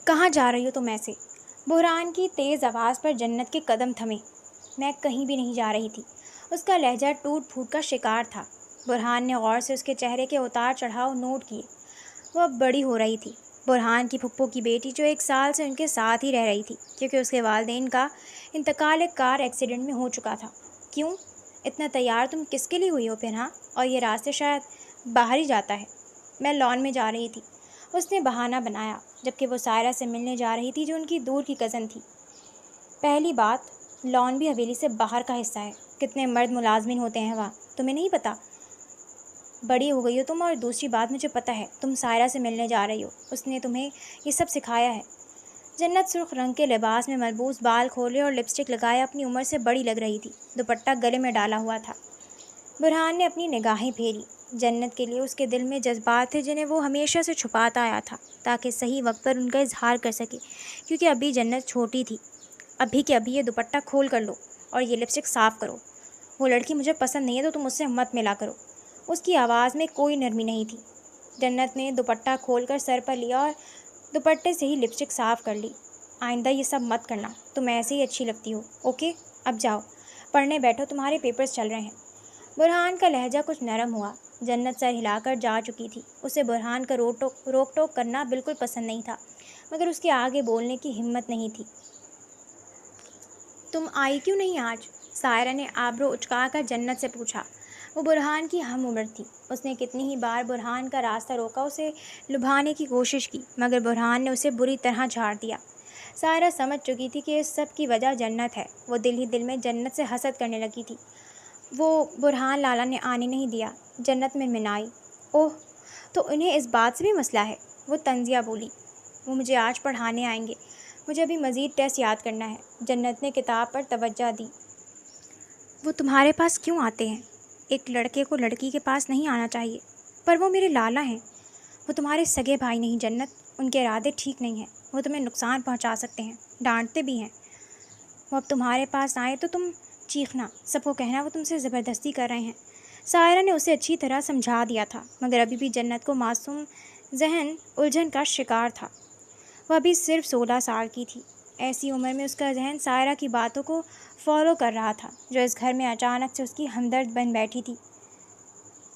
کہاں جا رہی ہو تم ایسے؟ بحران کی تیز آواز پر جنت کے قدم تھمے۔ میں کہیں بھی نہیں جا رہی تھی۔ اس کا لہجہ ٹوٹ پھوٹ کا شکار تھا۔ بحران نے غور سے اس کے چہرے کے اتار چڑھاؤ نوٹ کیے۔ وہ اب بڑی ہو رہی تھی، بحران کی پھپھو کی بیٹی، جو 1 سال سے ان کے ساتھ ہی رہ رہی تھی کیونکہ اس کے والدین کا انتقال ایک کار ایکسیڈنٹ میں ہو چکا تھا۔ کیوں اتنا تیار تم کس کے لیے ہوئی ہو پنہا؟ اور یہ راستے شاید باہر ہی جاتا ہے۔ میں لان میں جا رہی تھی، اس نے بہانہ بنایا، جبکہ وہ سائرہ سے ملنے جا رہی تھی جو ان کی دور کی کزن تھی۔ پہلی بات، لان بھی حویلی سے باہر کا حصہ ہے۔ کتنے مرد ملازمین ہوتے ہیں وہاں، تمہیں نہیں پتہ؟ بڑی ہو گئی ہو تم، اور دوسری بات مجھے پتہ ہے تم سائرہ سے ملنے جا رہی ہو۔ اس نے تمہیں یہ سب سکھایا ہے۔ جنت سرخ رنگ کے لباس میں ملبوس، بال کھولے اور لپسٹک لگائے اپنی عمر سے بڑی لگ رہی تھی۔ دوپٹہ گلے میں ڈالا ہوا تھا۔ بحران نے اپنی نگاہیں پھیری۔ جنت کے لیے اس کے دل میں جذبات تھے جنہیں وہ ہمیشہ سے چھپاتا آیا تھا تاکہ صحیح وقت پر ان کا اظہار کر سکے، کیونکہ ابھی جنت چھوٹی تھی۔ ابھی کے ابھی یہ دوپٹہ کھول کر لو اور یہ لپسٹک صاف کرو۔ وہ لڑکی مجھے پسند نہیں ہے تو تم اس سے مت ملا کرو۔ اس کی آواز میں کوئی نرمی نہیں تھی۔ جنت نے دوپٹہ کھول کر سر پر لیا اور دوپٹے سے ہی لپسٹک صاف کر لی۔ آئندہ یہ سب مت کرنا، تم ایسے ہی اچھی لگتی ہو، اوکے؟ اب جاؤ، پڑھنے بیٹھو، تمہارے پیپرز چل رہے ہیں۔ بحران کا لہجہ کچھ نرم ہوا۔ جنت سر ہلا کر جا چکی تھی۔ اسے بحران کا روک ٹوک کرنا بالکل پسند نہیں تھا، مگر اس کے آگے بولنے کی ہمت نہیں تھی۔ تم آئی کیوں نہیں آج؟ سائرہ نے آبرو اچکا کر جنت سے پوچھا۔ وہ بحران کی ہم عمر تھی۔ اس نے کتنی ہی بار بحران کا راستہ روکا، اسے لبھانے کی کوشش کی، مگر بحران نے اسے بری طرح جھاڑ دیا۔ سائرہ سمجھ چکی تھی کہ اس سب کی وجہ جنت ہے۔ وہ دل ہی دل میں جنت سے حسد کرنے لگی تھی۔ وہ بحران لالا نے آنے نہیں دیا۔ جنت منمنائی۔ اوہ، تو انہیں اس بات سے بھی مسئلہ ہے؟ وہ طنزیہ بولی۔ وہ مجھے آج پڑھانے آئیں گے، مجھے ابھی مزید ٹیسٹ یاد کرنا ہے۔ جنت نے کتاب پر توجہ دی۔ وہ تمہارے پاس کیوں آتے ہیں؟ ایک لڑکے کو لڑکی کے پاس نہیں آنا چاہیے۔ پر وہ میرے لالا ہیں۔ وہ تمہارے سگے بھائی نہیں جنت، ان کے ارادے ٹھیک نہیں ہیں، وہ تمہیں نقصان پہنچا سکتے ہیں، ڈانٹتے بھی ہیں۔ وہ اب تمہارے پاس آئیں تو تم چیخنا، سب کو کہنا وہ تم سے زبردستی کر رہے ہیں۔ سائرہ نے اسے اچھی طرح سمجھا دیا تھا، مگر ابھی بھی جنت کو معصوم ذہن الجھن کا شکار تھا۔ وہ ابھی صرف 16 سال کی تھی۔ ایسی عمر میں اس کا ذہن سائرہ کی باتوں کو فالو کر رہا تھا، جو اس گھر میں اچانک سے اس کی ہمدرد بن بیٹھی تھی۔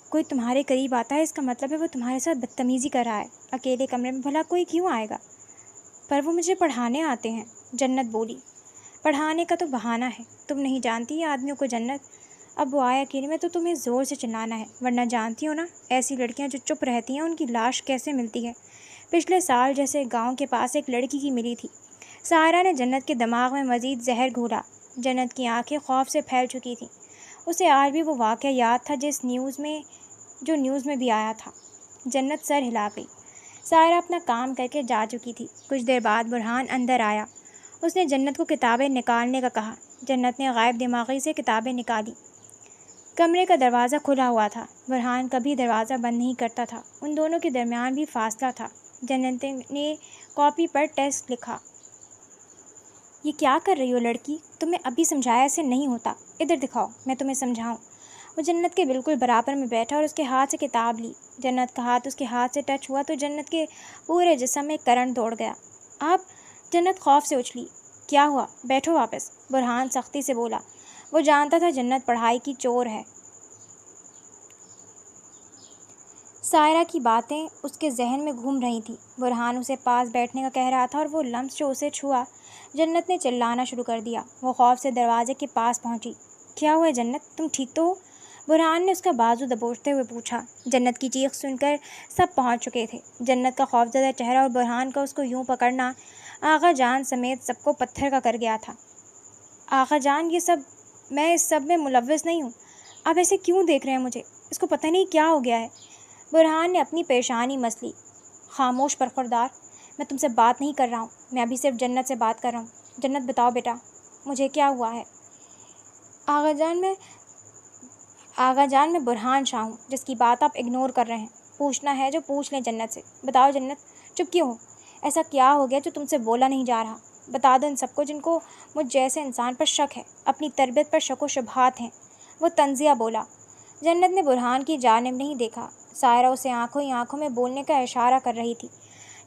کوئی تمہارے قریب آتا ہے، اس کا مطلب ہے وہ تمہارے ساتھ بدتمیزی کر رہا ہے۔ اکیلے کمرے میں بھلا کوئی کیوں آئے گا؟ پر وہ مجھے پڑھانے آتے ہیں، جنت بولی۔ پڑھانے کا تو بہانہ ہے، تم نہیں جانتی یہ آدمیوں کو جنت۔ اب وہ آئے اکیلے میں تو تمہیں زور سے چلانا ہے، ورنہ جانتی ہو نا ایسی لڑکیاں جو چپ رہتی ہیں ان کی لاش کیسے ملتی ہے۔ پچھلے سال جیسے گاؤں کے پاس ایک لڑکی کی ملی تھی۔ سائرہ نے جنت کے دماغ میں مزید زہر گھولا۔ جنت کی آنکھیں خوف سے پھیل چکی تھیں۔ اسے آج بھی وہ واقعہ یاد تھا جو نیوز میں بھی آیا تھا۔ جنت سر ہلا گئی۔ سائرہ اپنا کام کر کے جا چکی تھی۔ کچھ دیر بعد بحران اندر آیا۔ اس نے جنت کو کتابیں نکالنے کا کہا۔ جنت نے غائب دماغی سے کتابیں نکالی۔ کمرے کا دروازہ کھلا ہوا تھا۔ بحران کبھی دروازہ بند نہیں کرتا تھا۔ ان دونوں کے درمیان بھی فاصلہ تھا۔ جنت نے کاپی پر ٹیسٹ لکھا۔ یہ کیا کر رہی ہو لڑکی؟ تمہیں ابھی سمجھایا ایسے نہیں ہوتا۔ ادھر دکھاؤ، میں تمہیں سمجھاؤں۔ وہ جنت کے بالکل برابر میں بیٹھا اور اس کے ہاتھ سے کتاب لی۔ جنت کا ہاتھ اس کے ہاتھ سے ٹچ ہوا تو جنت کے پورے جسم میں کرنٹ دوڑ گیا۔ آپ! جنت خوف سے اچھلی۔ کیا ہوا؟ بیٹھو واپس، بحران سختی سے بولا۔ وہ جانتا تھا جنت پڑھائی کی چور ہے۔ سائرہ کی باتیں اس کے ذہن میں گھوم رہی تھیں۔ بحران اسے پاس بیٹھنے کا کہہ رہا تھا اور وہ لمس جو اسے چھوا، جنت نے چلانا شروع کر دیا۔ وہ خوف سے دروازے کے پاس پہنچی۔ کیا ہوا ہے جنت؟ تم ٹھیک تو ہو؟ بحران نے اس کا بازو دبوچتے ہوئے پوچھا۔ جنت کی چیخ سن کر سب پہنچ چکے تھے۔ جنت کا خوفزدہ چہرہ اور بحران کا اس کو یوں پکڑنا آغا جان سمیت سب کو پتھر کا کر گیا تھا۔ آغا جان، میں اس سب میں ملوث نہیں ہوں۔ آپ ایسے کیوں دیکھ رہے ہیں مجھے؟ اس کو پتہ نہیں کیا ہو گیا ہے۔ بحران نے اپنی پیشانی مس لی۔ خاموش برخوردار، میں تم سے بات نہیں کر رہا ہوں، میں ابھی صرف جنت سے بات کر رہا ہوں۔ جنت بتاؤ بیٹا، مجھے کیا ہوا ہے؟ آغا جان میں بحران شاہ ہوں، جس کی بات آپ اگنور کر رہے ہیں۔ پوچھنا ہے جو پوچھ لیں جنت سے۔ بتاؤ جنت، چپ کیوں ہو؟ ایسا کیا ہو گیا جو تم سے بولا نہیں جا رہا؟ بتا دو ان سب کو جن کو مجھ جیسے انسان پر شک ہے، اپنی تربیت پر شک و شبہات ہیں۔ وہ طنزیہ بولا۔ جنت نے بحران کی جانب نہیں دیکھا۔ سائرہ اسے آنکھوں ہی آنکھوں میں بولنے کا اشارہ کر رہی تھی۔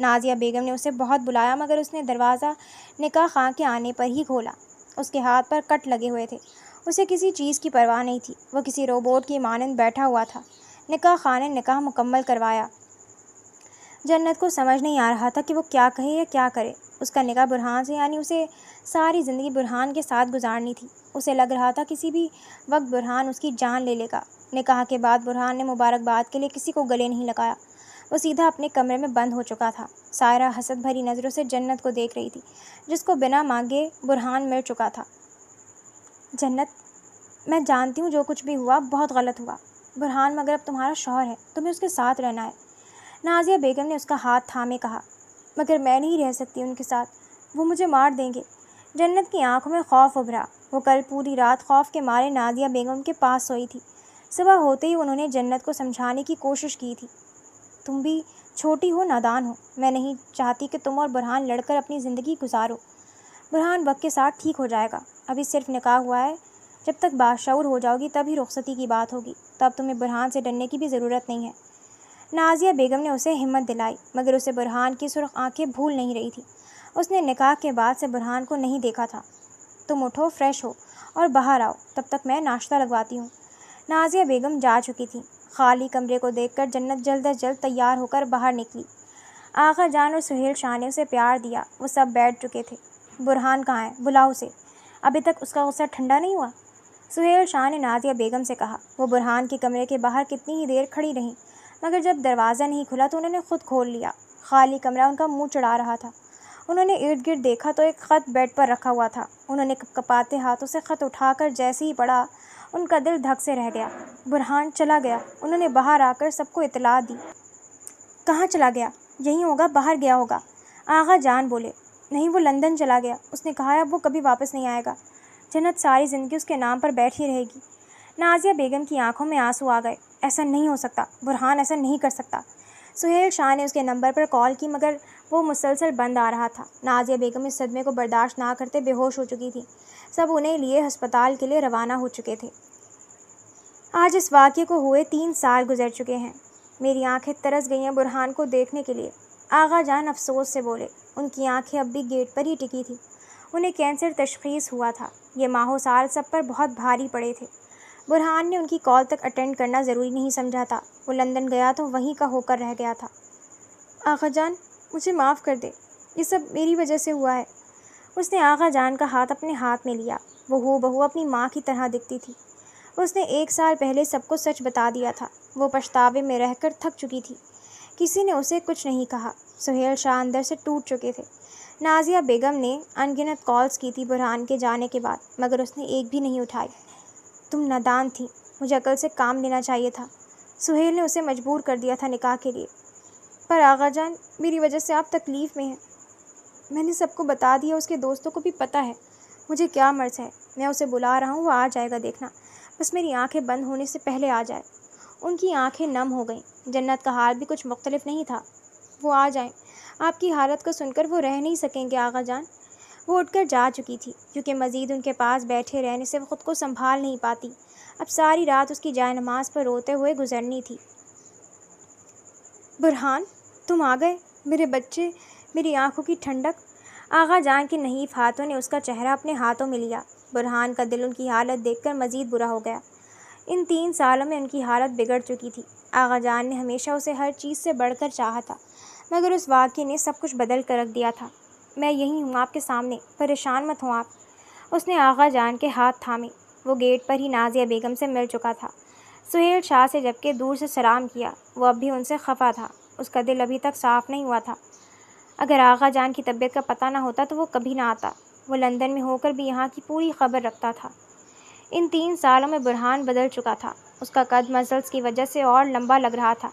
نازیہ بیگم نے اسے بہت بلایا مگر اس نے دروازہ نکاح خاں کے آنے پر ہی کھولا۔ اس کے ہاتھ پر کٹ لگے ہوئے تھے۔ اسے کسی چیز کی پرواہ نہیں تھی۔ وہ کسی روبوٹ کی مانند بیٹھا ہوا تھا۔ نکاح خاں نے نکاح مکمل کروایا۔ جنت کو سمجھ نہیں آ رہا تھا کہ وہ کیا کہے یا کیا کرے۔ اس کا نکاح برہان سے یعنی اسے ساری زندگی برہان کے ساتھ گزارنی تھی۔ اسے لگ رہا تھا کسی بھی وقت برہان اس کی جان لے لے گا۔ نکاح کے بعد برہان نے مبارکباد کے لیے کسی کو گلے نہیں لگایا۔ وہ سیدھا اپنے کمرے میں بند ہو چکا تھا۔ سائرہ حسد بھری نظروں سے جنت کو دیکھ رہی تھی جس کو بنا مانگے برہان مل چکا تھا۔ جنت، میں جانتی ہوں جو کچھ بھی ہوا بہت غلط ہوا۔ برہان مگر اب تمہارا شوہر ہے، تمہیں اس کے ساتھ رہنا ہے۔ نازیہ بیگم نے اس کا ہاتھ تھامے کہا۔ مگر میں نہیں رہ سکتی ان کے ساتھ، وہ مجھے مار دیں گے۔ جنت کی آنکھوں میں خوف ابھرا۔ وہ کل پوری رات خوف کے مارے نازیہ بیگم کے پاس سوئی تھی۔ صبح ہوتے ہی انہوں نے جنت کو سمجھانے کی کوشش کی تھی۔ تم بھی چھوٹی ہو، نادان ہو۔ میں نہیں چاہتی کہ تم اور برہان لڑ کر اپنی زندگی گزارو۔ برہان وقت کے ساتھ ٹھیک ہو جائے گا، ابھی صرف نکاح ہوا ہے۔ جب تک باشعور ہو جاؤ گی تبھی رخصتی کی بات ہوگی، تب تمہیں برہان سے ڈرنے کی بھی ضرورت نہیں ہے۔ نازیہ بیگم نے اسے ہمت دلائی مگر اسے برہان کی سرخ آنکھیں بھول نہیں رہی تھی۔ اس نے نکاح کے بعد سے برہان کو نہیں دیکھا تھا۔ تم اٹھو، فریش ہو اور باہر آؤ، تب تک میں ناشتہ لگواتی ہوں۔ نازیہ بیگم جا چکی تھیں۔ خالی کمرے کو دیکھ کر جنت جلد از جلد تیار ہو کر باہر نکلی۔ آغا جان اور سہیل شاہ نے اسے پیار دیا۔ وہ سب بیٹھ چکے تھے۔ برہان کہاں ہے؟ بلاؤ اسے۔ ابھی تک اس کا غصہ ٹھنڈا نہیں ہوا؟ سہیل شاہ نے نازیہ بیگم سے کہا۔ وہ برہان کے کمرے کے باہر کتنی ہی دیر کھڑی رہیں مگر جب دروازہ نہیں کھلا تو انہوں نے خود کھول لیا۔ خالی کمرہ ان کا منہ چڑھا رہا تھا۔ انہوں نے ارد گرد دیکھا تو ایک خط بیڈ پر رکھا ہوا تھا۔ انہوں نے کپکپاتے ہاتھوں سے خط اٹھا کر جیسے ہی پڑھا ان کا دل دھک سے رہ گیا۔ برہان چلا گیا۔ انہوں نے باہر آ کر سب کو اطلاع دی۔ کہاں چلا گیا؟ یہیں ہوگا، باہر گیا ہوگا۔ آغا جان بولے۔ نہیں، وہ لندن چلا گیا۔ اس نے کہا ہے اب وہ کبھی واپس نہیں آئے گا۔ جنت ساری زندگی اس کے نام پر بیٹھی رہے گی۔ نازیہ بیگم کی آنکھوں میں آنسو آ گئے۔ ایسا نہیں ہو سکتا، برہان ایسا نہیں کر سکتا۔ سہیل شاہ نے اس کے نمبر پر کال کی مگر وہ مسلسل بند آ رہا تھا۔ نازیہ بیگم اس صدمے کو برداشت نہ کرتے بے ہوش ہو چکی تھی۔ سب انہیں لیے ہسپتال کے لیے روانہ ہو چکے تھے۔ آج اس واقعے کو ہوئے 3 سال گزر چکے ہیں۔ میری آنکھیں ترس گئی ہیں برہان کو دیکھنے کے لیے، آغا جان افسوس سے بولے۔ ان کی آنکھیں اب بھی گیٹ پر ہی ٹکی تھیں۔ انہیں کینسر تشخیص ہوا تھا۔ یہ ماہو سال سب پر بہت بھاری پڑے تھے۔ برہان نے ان کی کال تک اٹینڈ کرنا ضروری نہیں سمجھا تھا۔ وہ لندن گیا تو وہیں کا ہو کر رہ گیا تھا۔ آغا جان، مجھے معاف کر دے، یہ سب میری وجہ سے ہوا ہے۔ اس نے آغا جان کا ہاتھ اپنے ہاتھ میں لیا۔ وہ ہو بہو اپنی ماں کی طرح دکھتی تھی۔ اس نے 1 سال پہلے سب کو سچ بتا دیا تھا۔ وہ پچھتاوے میں رہ کر تھک چکی تھی۔ کسی نے اسے کچھ نہیں کہا۔ سہیل شاہ اندر سے ٹوٹ چکے تھے۔ نازیہ بیگم نے ان گنت کالز کی تھی برہان کے جانے کے بعد مگر اس نے ایک بھی نہیں اٹھائی۔ تم نادان تھی، مجھے عقل سے کام لینا چاہیے تھا۔ سہیل نے اسے مجبور کر دیا تھا نکاح کے لیے۔ پر آغا جان، میری وجہ سے آپ تکلیف میں ہیں۔ میں نے سب کو بتا دیا، اس کے دوستوں کو بھی پتہ ہے مجھے کیا مرض ہے۔ میں اسے بلا رہا ہوں، وہ آ جائے گا، دیکھنا بس میری آنکھیں بند ہونے سے پہلے آ جائے۔ ان کی آنکھیں نم ہو گئیں۔ جنت کا حال بھی کچھ مختلف نہیں تھا۔ وہ آ جائیں، آپ کی حالت کو سن کر وہ رہ نہیں سکیں گے آغا جان۔ وہ اٹھ کر جا چکی تھی کیونکہ مزید ان کے پاس بیٹھے رہنے سے وہ خود کو سنبھال نہیں پاتی۔ اب ساری رات اس کی جائے نماز پر روتے ہوئے گزرنی تھی۔ برہان، تم آ گئے، میرے بچے، میری آنکھوں کی ٹھنڈک۔ آغا جان کے نحیف ہاتھوں نے اس کا چہرہ اپنے ہاتھوں میں لیا۔ برہان کا دل ان کی حالت دیکھ کر مزید برا ہو گیا۔ ان 3 سالوں میں ان کی حالت بگڑ چکی تھی۔ آغا جان نے ہمیشہ اسے ہر چیز سے بڑھ کر چاہا تھا مگر اس واقعے نے سب کچھ بدل کر رکھ دیا تھا۔ میں یہیں ہوں آپ کے سامنے، پریشان مت ہوں آپ۔ اس نے آغا جان کے ہاتھ تھامے۔ وہ گیٹ پر ہی نازیہ بیگم سے مل چکا تھا۔ سہیل شاہ سے جبکہ دور سے سلام کیا۔ وہ اب بھی ان سے خفا تھا۔ اس کا دل ابھی تک صاف نہیں ہوا تھا۔ اگر آغا جان کی طبیعت کا پتہ نہ ہوتا تو وہ کبھی نہ آتا۔ وہ لندن میں ہو کر بھی یہاں کی پوری خبر رکھتا تھا۔ ان 3 سالوں میں برہان بدل چکا تھا۔ اس کا قد مسلز کی وجہ سے اور لمبا لگ رہا تھا۔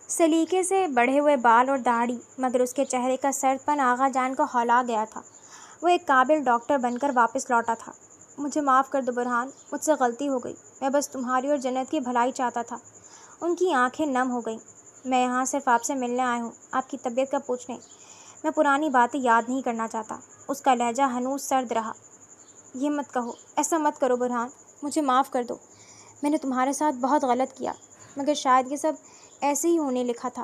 سلیقے سے بڑھے ہوئے بال اور داڑھی مگر اس کے چہرے کا سرد پن آغا جان کو ہلا گیا تھا۔ وہ ایک قابل ڈاکٹر بن کر واپس لوٹا تھا۔ مجھے معاف کر دو برہان، مجھ سے غلطی ہو گئی۔ میں بس تمہاری اور جنت کی بھلائی چاہتا تھا۔ ان کی آنکھیں نم ہو گئیں۔ میں یہاں صرف آپ سے ملنے آیا ہوں، آپ کی طبیعت کا پوچھنے۔ میں پرانی باتیں یاد نہیں کرنا چاہتا۔ اس کا لہجہ ہنوز سرد رہا۔ یہ مت کہو، ایسا مت کرو برہان، مجھے معاف کر دو۔ میں نے تمہارے ساتھ بہت غلط کیا مگر شاید یہ سب ایسے ہی ہونے لکھا تھا۔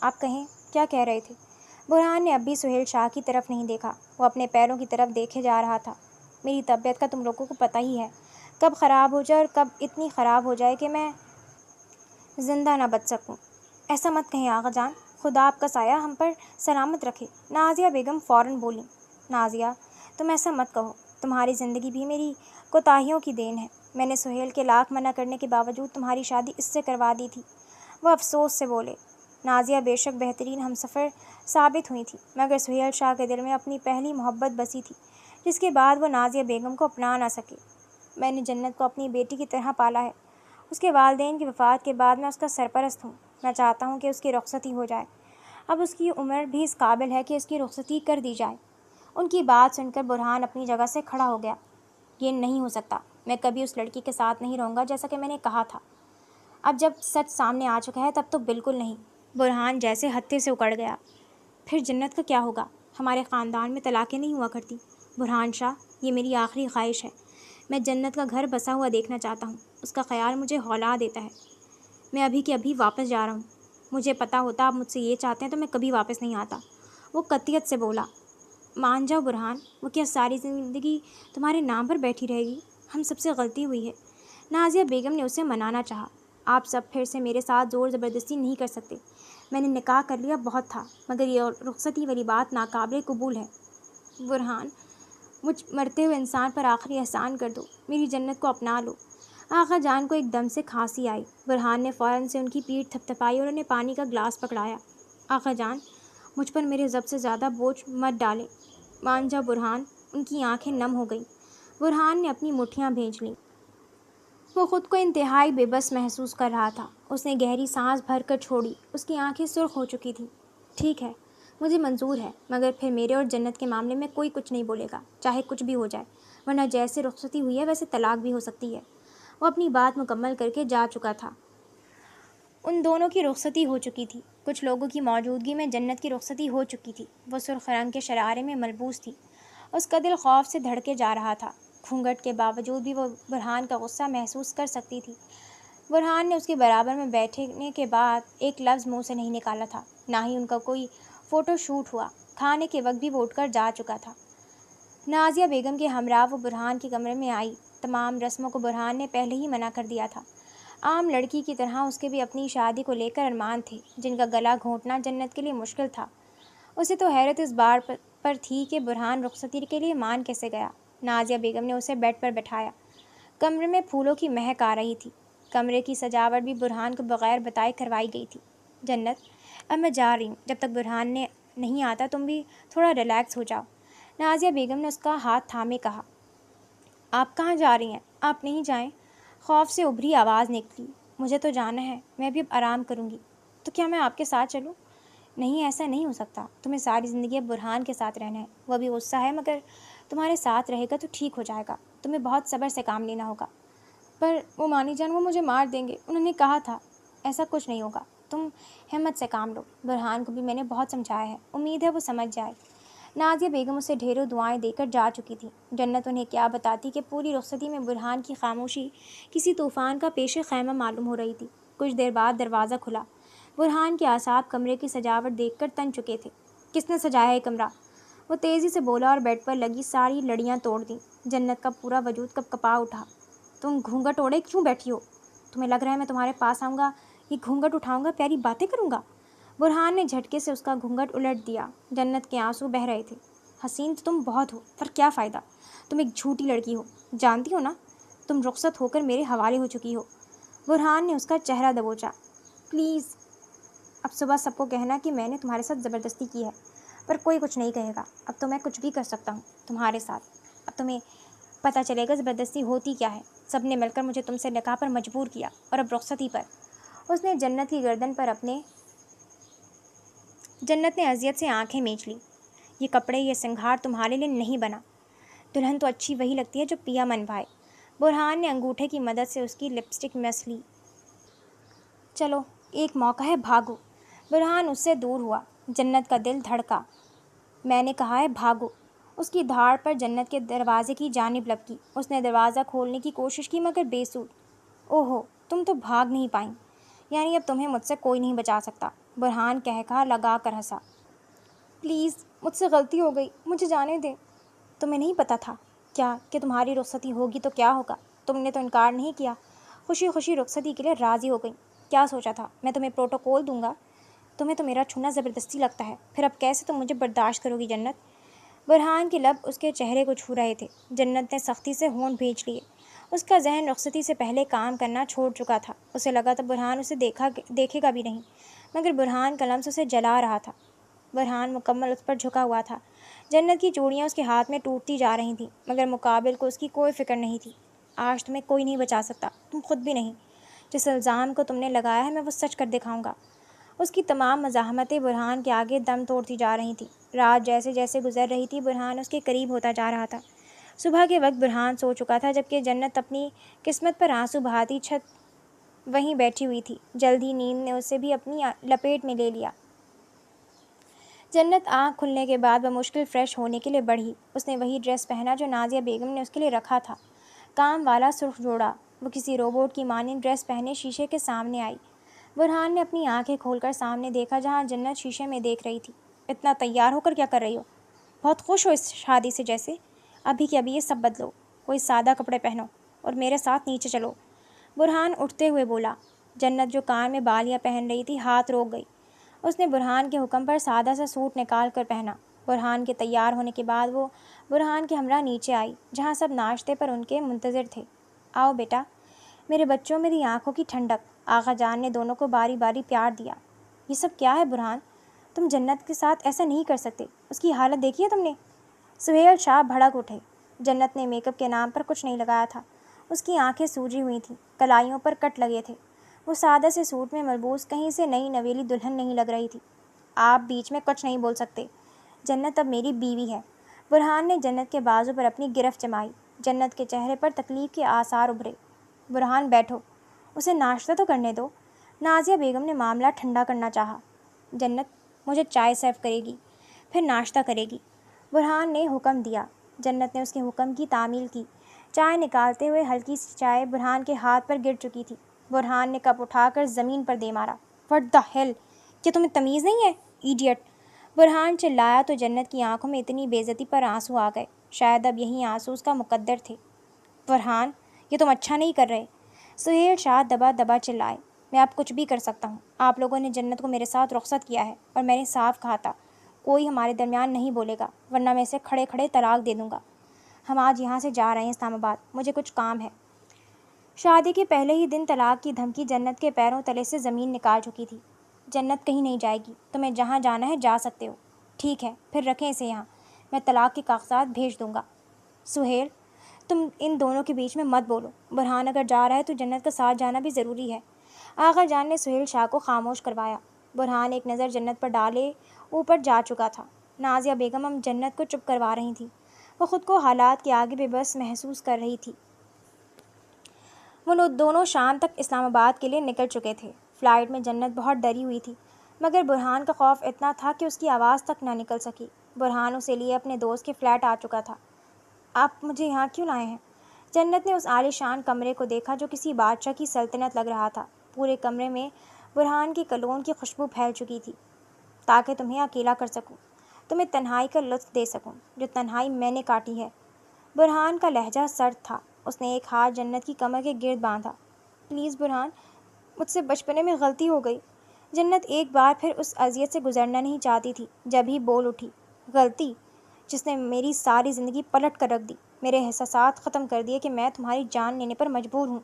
آپ کہیں کیا کہہ رہے تھے؟ برہان نے اب بھی سہیل شاہ کی طرف نہیں دیکھا، وہ اپنے پیروں کی طرف دیکھے جا رہا تھا۔ میری طبیعت کا تم لوگوں کو پتہ ہی ہے، کب خراب ہو جائے اور کب اتنی خراب ہو جائے کہ میں زندہ نہ بچ سکوں۔ ایسا مت کہیں آغا جان، خدا آپ کا سایہ ہم پر سلامت رکھے۔ نازیہ بیگم فوراً بولی۔ نازیہ، تم ایسا مت کہو، تمہاری زندگی بھی میری کوتاہیوں کی دین ہے۔ میں نے سہیل کے لاکھ منع کرنے کے باوجود تمہاری شادی اس سے کروا دی تھی، وہ افسوس سے بولے۔ نازیہ بے شک بہترین ہمسفر ثابت ہوئی تھی، مگر سہیل شاہ کے دل میں اپنی پہلی محبت بسی تھی، جس کے بعد وہ نازیہ بیگم کو اپنا نہ سکے۔ میں نے جنت کو اپنی بیٹی کی طرح پالا ہے، اس کے والدین کی وفات کے بعد میں اس کا سرپرست ہوں۔ میں چاہتا ہوں کہ اس کی رخصتی ہو جائے، اب اس کی عمر بھی اس قابل ہے کہ اس کی رخصتی کر دی جائے۔ ان کی بات سن کر برہان اپنی جگہ سے کھڑا ہو گیا۔ یہ نہیں ہو سکتا، میں کبھی اس لڑکی کے ساتھ نہیں رہوں گا جیسا کہ میں نے کہا تھا۔ اب جب سچ سامنے آ چکا ہے تب تو بالکل نہیں۔ برہان جیسے ہتھے سے اکڑ گیا۔ پھر جنت کا کیا ہوگا؟ ہمارے خاندان میں طلاقیں نہیں ہوا کرتی۔ برہان شاہ، یہ میری آخری خواہش ہے، میں جنت کا گھر بسا ہوا دیکھنا چاہتا ہوں، اس کا خیال مجھے ہلا دیتا ہے۔ میں ابھی کے ابھی واپس جا رہا ہوں، مجھے پتہ ہوتا آپ مجھ سے یہ چاہتے ہیں تو میں کبھی واپس نہیں آتا۔ وہ قطعیت سے بولا۔ مان جاؤ برہان، وہ کیا ساری زندگی تمہارے نام پر بیٹھی رہے گی؟ ہم سب سے غلطی ہوئی ہے۔ نازیہ بیگم نے اسے منانا چاہا۔ آپ سب پھر سے میرے ساتھ زور زبردستی نہیں کر سکتے، میں نے نکاح کر لیا بہت تھا، مگر یہ رخصتی والی بات ناقابل قبول ہے۔ برہان، مجھ مرتے ہوئے انسان پر آخری احسان کر دو، میری جنت کو اپنا لو۔ آغا جان کو ایک دم سے کھانسی آئی۔ برہان نے فوراً سے ان کی پیٹھ تھپتھپائی اور انہیں پانی کا گلاس پکڑایا۔ آغا جان، مجھ پر میرے ضبط سے زیادہ بوجھ مت ڈالیں، مان جا برہان۔ ان کی آنکھیں نم ہو گئیں۔ برہان نے اپنی مٹھیاں بھینج لیں۔ وہ خود کو انتہائی بے بس محسوس کر رہا تھا۔ اس نے گہری سانس بھر کر چھوڑی، اس کی آنکھیں سرخ ہو چکی تھیں۔ ٹھیک ہے، مجھے منظور ہے، مگر پھر میرے اور جنت کے معاملے میں کوئی کچھ نہیں بولے گا، چاہے کچھ بھی ہو جائے، ورنہ جیسے رخصتی ہوئی ہے ویسے طلاق بھی ہو سکتی ہے۔ وہ اپنی بات مکمل کر کے جا چکا تھا۔ ان دونوں کی رخصتی ہو چکی تھی۔ کچھ لوگوں کی موجودگی میں جنت کی رخصتی ہو چکی تھی۔ وہ سرخ رنگ کے شرارے میں ملبوس تھی۔ اس کا دل خوف سے دھڑکے جا رہا تھا۔ گھونگھٹ کے باوجود بھی وہ برہان کا غصہ محسوس کر سکتی تھی۔ برہان نے اس کے برابر میں بیٹھنے کے بعد ایک لفظ منہ سے نہیں نکالا تھا، نہ ہی ان کا کوئی فوٹو شوٹ ہوا۔ کھانے کے وقت بھی وہ اٹھ کر جا چکا تھا۔ نازیہ بیگم کے ہمراہ وہ برہان کے کمرے میں آئی۔ تمام رسموں کو برہان نے پہلے ہی منع کر دیا تھا۔ عام لڑکی کی طرح اس کے بھی اپنی شادی کو لے کر ارمان تھے، جن کا گلا گھونٹنا جنت کے لیے مشکل تھا۔ اسے تو حیرت اس بات پر تھی کہ برہان رخصتی کے لیے مان کیسے گیا۔ نازیہ بیگم نے اسے بیڈ پر بٹھایا۔ کمرے میں پھولوں کی مہک آ رہی تھی۔ کمرے کی سجاوٹ بھی برہان کو بغیر بتائے کروائی گئی تھی۔ جنت، اب میں جا رہی ہوں، جب تک برہان نے نہیں آتا تم بھی تھوڑا ریلیکس ہو جاؤ۔ نازیہ بیگم نے اس کا ہاتھ تھامے کہا۔ آپ کہاں جا رہی ہیں؟ آپ نہیں جائیں۔ خوف سے ابھری آواز نکلی۔ مجھے تو جانا ہے، میں بھی اب آرام کروں گی۔ تو کیا میں آپ کے ساتھ چلوں؟ نہیں، ایسا نہیں ہو سکتا، تمہیں ساری زندگی اب برہان کے ساتھ رہنا ہے۔ وہ بھی غصہ ہے مگر تمہارے ساتھ رہے گا تو ٹھیک ہو جائے گا، تمہیں بہت صبر سے کام لینا ہوگا۔ پر وہ مانی جان، وہ مجھے مار دیں گے، انہوں نے کہا تھا۔ ایسا کچھ نہیں ہوگا، تم ہمت سے کام لو، برہان کو بھی میں نے بہت سمجھایا ہے، امید ہے وہ سمجھ جائے۔ نازیہ بیگم اسے ڈھیروں دعائیں دے کر جا چکی تھی۔ جنت انہیں کیا بتاتی کہ پوری رخصتی میں برہان کی خاموشی کسی طوفان کا پیش خیمہ معلوم ہو رہی تھی۔ کچھ دیر بعد دروازہ کھلا۔ برہان کے اعصاب کمرے کی سجاوٹ دیکھ کر تن چکے تھے۔ کس نے سجایا ہے کمرہ؟ وہ تیزی سے بولا اور بیڈ پر لگی ساری لڑیاں توڑ دیں۔ جنت کا پورا وجود کپ کپا اٹھا۔ تم گھونگھٹ اوڑے کیوں بیٹھی ہو؟ تمہیں لگ رہا ہے میں تمہارے پاس آؤں گا، یہ گھونگھٹ اٹھاؤں گا، پیاری باتیں کروں گا؟ برہان نے جھٹکے سے اس کا گھونگھٹ الٹ دیا۔ جنت کے آنسو بہہ رہے تھے۔ حسین تو تم بہت ہو، پر کیا فائدہ، تم ایک جھوٹی لڑکی ہو، جانتی ہو نا، تم رخصت ہو کر میرے حوالے ہو چکی ہو۔ برہان نے اس کا چہرہ دبوچا۔ پلیز، اب صبح سب کو کہنا کہ میں نے تمہارے ساتھ زبردستی کی ہے، پر کوئی کچھ نہیں کہے گا، اب تو میں کچھ بھی کر سکتا ہوں تمہارے ساتھ۔ اب تمہیں پتہ چلے گا زبردستی ہوتی کیا ہے۔ سب نے مل کر مجھے تم سے نکاح پر مجبور کیا، اور اب رخصتی پر۔ اس نے جنت کی گردن پر جنت نے اذیت سے آنکھیں میچ لی۔ یہ کپڑے، یہ سنگھار تمہارے لیے نہیں بنا، دلہن تو اچھی وہی لگتی ہے جو پیا منوائے۔ برہان نے انگوٹھے کی مدد سے اس کی لپسٹک مس لی۔ چلو، ایک موقع ہے، بھاگو۔ برہان اس سے دور ہوا۔ جنت کا دل دھڑکا۔ میں نے کہا ہے بھاگو۔ اس کی دھاڑ پر جنت کے دروازے کی جانب لپکی۔ اس نے دروازہ کھولنے کی کوشش کی مگر بے سود۔ اوہو، تم تو بھاگ نہیں پائیں، یعنی اب تمہیں مجھ سے کوئی نہیں بچا سکتا۔ برہان کہا لگا کر ہنسا۔ پلیز مجھ سے غلطی ہو گئی، مجھے جانے دیں۔ تمہیں نہیں پتہ تھا کیا کہ تمہاری رخصتی ہوگی تو کیا ہوگا؟ تم نے تو انکار نہیں کیا، خوشی خوشی رخصتی کے لیے راضی ہو گئی۔ کیا سوچا تھا میں تمہیں پروٹوکول دوں گا؟ تمہیں تو میرا چھونا زبردستی لگتا ہے، پھر اب کیسے تم مجھے برداشت کرو گی جنت؟ برہان کے لب اس کے چہرے کو چھو رہے تھے۔ جنت نے سختی سے ہونٹ بھینچ لیے۔ اس کا ذہن رخصتی سے پہلے کام کرنا چھوڑ چکا تھا۔ اسے لگا تھا برہان اسے دیکھے گا بھی نہیں، مگر برہان کا لمس اسے جلا رہا تھا۔ برہان مکمل اس پر جھکا ہوا تھا۔ جنت کی چوڑیاں اس کے ہاتھ میں ٹوٹتی جا رہی تھیں، مگر مقابل کو اس کی کوئی فکر نہیں تھی۔ آج تمہیں کوئی نہیں بچا سکتا، تم خود بھی نہیں۔ جس الزام کو تم نے لگایا ہے میں وہ سچ کر دکھاؤں گا۔ اس کی تمام مزاحمتیں برہان کے آگے دم توڑتی جا رہی تھیں۔ رات جیسے جیسے گزر رہی تھی برہان اس کے قریب ہوتا جا رہا تھا۔ صبح کے وقت برہان سو چکا تھا، جبکہ جنت اپنی قسمت پر آنسو بہاتی چھت وہیں بیٹھی ہوئی تھی۔ جلد ہی نیند نے اسے بھی اپنی لپیٹ میں لے لیا۔ جنت آنکھ کھلنے کے بعد بمشکل فریش ہونے کے لیے بڑھی۔ اس نے وہی ڈریس پہنا جو نازیہ بیگم نے اس کے لیے رکھا تھا، کام والا سرخ جوڑا۔ وہ کسی روبوٹ کی مانند ڈریس پہنے شیشے کے سامنے آئی۔ برہان نے اپنی آنکھیں کھول کر سامنے دیکھا جہاں جنت شیشے میں دیکھ رہی تھی۔ اتنا تیار ہو کر کیا کر رہی ہو؟ بہت خوش ہو اس شادی سے جیسے؟ ابھی کے ابھی یہ سب بدلو، کوئی سادہ کپڑے پہنو اور میرے ساتھ نیچے چلو، برہان اٹھتے ہوئے بولا۔ جنت جو کان میں بالیاں پہن رہی تھی ہاتھ روک گئی۔ اس نے برہان کے حکم پر سادہ سا سوٹ نکال کر پہنا۔ برہان کے تیار ہونے کے بعد وہ برہان کے ہمراہ نیچے آئی، جہاں سب ناشتے پر ان کے منتظر تھے۔ آؤ بیٹا، میرے بچوں، میری آنکھوں کی ٹھنڈک۔ آغا جان نے دونوں کو باری باری پیار دیا۔ یہ سب کیا ہے برہان؟ تم جنت کے ساتھ ایسا نہیں کر سکتے، اس کی حالت دیکھی ہے تم نے؟ سہیل شاہ بھڑک اٹھے۔ جنت نے میک اپ کے نام پر کچھ نہیں لگایا تھا۔ اس کی آنکھیں سوجی ہوئی تھیں، کلائیوں پر کٹ لگے تھے۔ وہ سادہ سے سوٹ میں ملبوس کہیں سے نئی نویلی دلہن نہیں لگ رہی تھی۔ آپ بیچ میں کچھ نہیں بول سکتے، جنت اب میری بیوی ہے۔ برہان نے جنت کے بازو پر اپنی گرفت جمائی۔ جنت کے چہرے پر تکلیف کے آثار ابھرے۔ برہان بیٹھو، اسے ناشتہ تو کرنے دو۔ نازیہ بیگم نے معاملہ ٹھنڈا کرنا چاہا۔ جنت مجھے چائے سرو کرے گی، پھر ناشتہ کرے گی، برہان نے حکم دیا۔ جنت نے اس کے حکم کی تعمیل کی۔ چائے نکالتے ہوئے ہلکی سی چائے برہان کے ہاتھ پر گر چکی تھی۔ برہان نے کپ اٹھا کر زمین پر دے مارا۔ وٹ دا ہیل، کیا تمہیں تمیز نہیں ہے ایڈیٹ؟ برہان چلایا تو جنت کی آنکھوں میں اتنی بے عزتی پر آنسو آ گئے، شاید اب یہی آنسو اس کا مقدر تھے۔ برہان، یہ تم اچھا نہیں کر رہے۔ سہیل شاہ دبا دبا چلائے۔ میں اب کچھ بھی کر سکتا ہوں۔ آپ لوگوں نے جنت کو میرے ساتھ رخصت کیا ہے، اور میں نے صاف کہا تھا کوئی ہمارے درمیان نہیں بولے گا، ورنہ میں اسے کھڑے کھڑے طلاق دے دوں گا۔ ہم آج یہاں سے جا رہے ہیں اسلام آباد، مجھے کچھ کام ہے۔ شادی کے پہلے ہی دن طلاق کی دھمکی جنت کے پیروں تلے سے زمین نکال چکی تھی۔ جنت کہیں نہیں جائے گی، تمہیں جہاں جانا ہے جا سکتے ہو۔ ٹھیک ہے، پھر رکھیں اسے یہاں، میں طلاق کے کاغذات بھیج دوں گا۔ سہیل، تم ان دونوں کے بیچ میں مت بولو۔ برہان اگر جا رہا ہے تو جنت کا ساتھ جانا بھی ضروری ہے۔ آغا جان نے سہیل شاہ کو خاموش کروایا۔ برہان ایک نظر جنت پر ڈالے اوپر جا چکا تھا۔ نازیہ بیگم اب جنت کو چپ کروا رہی تھی۔ وہ خود کو حالات کے آگے بے بس محسوس کر رہی تھی۔ وہ دونوں شام تک اسلام آباد کے لیے نکل چکے تھے۔ فلائٹ میں جنت بہت ڈری ہوئی تھی، مگر برہان کا خوف اتنا تھا کہ اس کی آواز تک نہ نکل سکی۔ برہان اسے لیے اپنے دوست کے فلیٹ آ چکا تھا۔ آپ مجھے یہاں کیوں لائے ہیں؟ جنت نے اس عالی شان کمرے کو دیکھا جو کسی بادشاہ کی سلطنت لگ رہا تھا۔ پورے کمرے میں برہان کی کلون کی خوشبو پھیل چکی تھی۔ تاکہ تمہیں اکیلا کر سکوں، تمہیں تنہائی کا لطف دے سکوں، جو تنہائی میں نے کاٹی ہے۔ برہان کا لہجہ سرد تھا۔ اس نے ایک ہاتھ جنت کی کمر کے گرد باندھا۔ پلیز برہان، مجھ سے بچپنے میں غلطی ہو گئی۔ جنت ایک بار پھر اس اذیت سے گزرنا نہیں چاہتی تھی، جب ہی بول اٹھی۔ غلطی جس نے میری ساری زندگی پلٹ کر رکھ دی، میرے احساسات ختم کر دیے کہ میں تمہاری جان لینے پر مجبور ہوں۔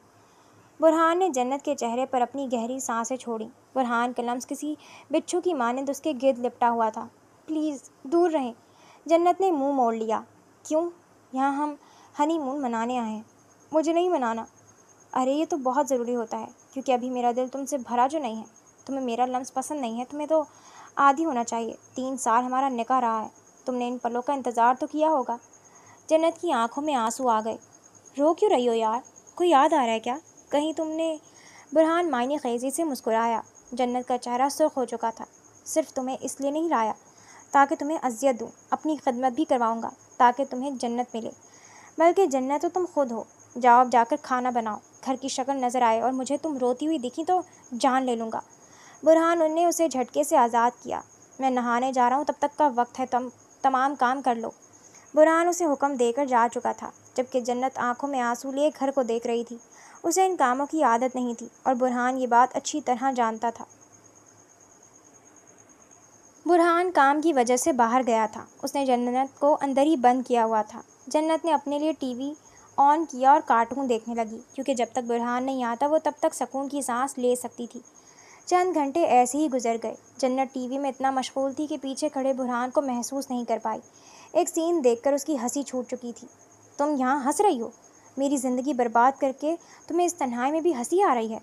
برہان نے جنت کے چہرے پر اپنی گہری سانسیں چھوڑیں۔ برہان کا لمس کسی بچھو کی مانند اس کے گرد لپٹا ہوا تھا۔ پلیز دور رہیں۔ جنت نے منہ موڑ لیا۔ کیوں؟ یہاں ہم ہنی مون منانے آئے ہیں، مجھے نہیں منانا۔ ارے یہ تو بہت ضروری ہوتا ہے، کیونکہ ابھی میرا دل تم سے بھرا جو نہیں ہے۔ تمہیں میرا لمس پسند نہیں ہے، تمہیں تو عادی ہونا چاہیے۔ 3 سال ہمارا نکاح رہا ہے، تم نے ان پلوں کا انتظار تو کیا ہوگا۔ جنت کی آنکھوں میں آنسو آ گئے۔ رو کیوں رہی ہو یار؟ کوئی یاد آ رہا ہے کیا؟ کہیں تم نے؟ برہان معنی خیزی سے مسکرایا۔ جنت کا چہرہ سرخ ہو چکا تھا۔ صرف تمہیں اس لیے نہیں لایا تاکہ تمہیں اذیت دوں، اپنی خدمت بھی کرواؤں گا تاکہ تمہیں جنت ملے، بلکہ جنت تو تم خود ہو۔ جاؤ اب جا کر کھانا بناؤ، گھر کی شکل نظر آئے اور مجھے تم روتی ہوئی دکھی تو جان لے لوں گا۔ برہان نے اسے جھٹکے سے آزاد کیا۔ میں نہانے جا رہا ہوں، تب تک کا وقت ہے، تمام کام کر لو۔ برہان اسے حکم دے کر جا چکا تھا، جبکہ جنت آنکھوں میں آنسو لیے گھر کو دیکھ رہی تھی۔ اسے ان کاموں کی عادت نہیں تھی اور برہان یہ بات اچھی طرح جانتا تھا۔ برہان کام کی وجہ سے باہر گیا تھا۔ اس نے جنت کو اندر ہی بند کیا ہوا تھا۔ جنت نے اپنے لیے ٹی وی آن کیا اور کارٹون دیکھنے لگی، کیونکہ جب تک برہان نہیں آتا وہ تب تک سکون کی سانس لے سکتی تھی۔ چند گھنٹے ایسے ہی گزر گئے۔ جنت ٹی وی میں اتنا مشغول تھی کہ پیچھے کھڑے برہان کو محسوس نہیں کر پائی۔ ایک سین دیکھ کر اس کی ہنسی چھوٹ چکی تھی۔ تم یہاں ہنس رہی ہو؟ میری زندگی برباد کر کے تمہیں اس تنہائی میں بھی ہنسی آ رہی ہے؟